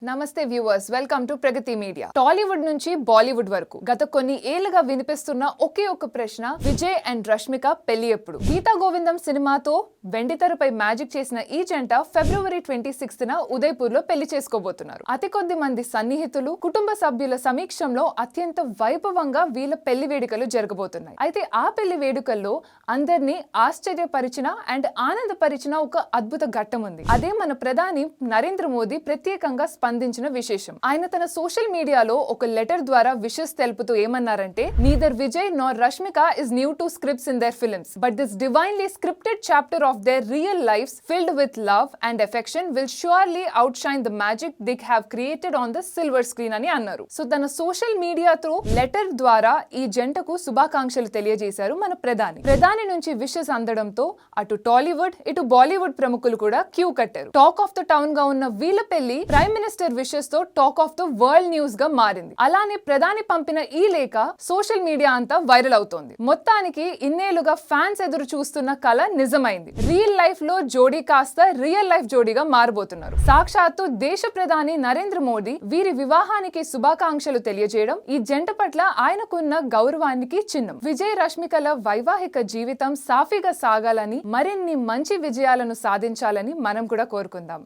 నమస్తే viewers, welcome to Pragathi media. Tollywood నుంచి బాలీవుడ్ వరకు గత కొన్ని ఏళ్లుగా వినిపిస్తున్న ఒకే ఒక ప్రశ్న, విజయ్ అండ్ రష్మిక పెళ్లి ఎప్పుడు? గీతా గోవిందం సినిమాతో వెండితెరపై మ్యాజిక్ చేసిన ఈ జంట ఫిబ్రవరి 26న ఉదయపూర్ లో పెళ్లి చేసుకోబోతున్నారు. అతి కొద్ది మంది సన్నిహితులు, కుటుంబ సభ్యుల సమీక్షంలో అత్యంత వైభవంగా వీళ్ళ పెళ్లి వేడుకలు జరగబోతున్నాయి. అయితే ఆ పెళ్లి వేడుకల్లో అందరినీ ఆశ్చర్యపరిచిన అండ్ ఆనందపరిచిన ఒక అద్భుత ఘట్టం ఉంది. అదే మన ప్రధాని నరేంద్ర మోదీ ప్రత్యేకంగా స్పందించిన విశేషం. ఆయన తన సోషల్ మీడియాలో ఒక లెటర్ ద్వారా విషెస్ తెలుపుతూ ఏమన్నారంటే, neither Vijay nor Rashmika is new to scripts in their films, but this divinely scripted chapter of their real lives filled with love and affection will surely outshine the magic they have created on the silver screen అని అన్నారు. So తన social మీడియాతో letter ద్వారా ఈ జంటకు శుభాకాంక్షలు తెలియజేశారు మన ప్రధాని నుంచి విషెస్ అందడంతో అటు టాలీవుడ్ ఇటు బాలీవుడ్ ప్రముఖులు కూడా క్యూ కట్టారు. టాక్ ఆఫ్ ద టౌన్ గా ఉన్న వీళ్ళ పెళ్లి ప్రైమ్ మినిస్టర్ విషెస్ తో talk of the world news గా మారింది. అలానే ప్రధాని పంపిన ఈ లేఖ సోషల్ మీడియా అంతా వైరల్ అవుతోంది. మొత్తానికి ఇన్నేళ్లుగా ఫ్యాన్స్ ఎదురు చూస్తున్న కల నిజమైంది. రియల్ లైఫ్ లో జోడీ కాస్త రియల్ లైఫ్ జోడీగా మారబోతున్నారు. సాక్షాత్తు దేశ ప్రధాని నరేంద్ర మోదీ వీరి వివాహానికి శుభాకాంక్షలు తెలియజేయడం ఈ జంట పట్ల ఆయనకున్న గౌరవానికి చిహ్నం. విజయ్ రష్మికల వైవాహిక జీవితం సాఫీగా సాగాలని, మరిన్ని మంచి విజయాలను సాధించాలని మనం కూడా కోరుకుందాం.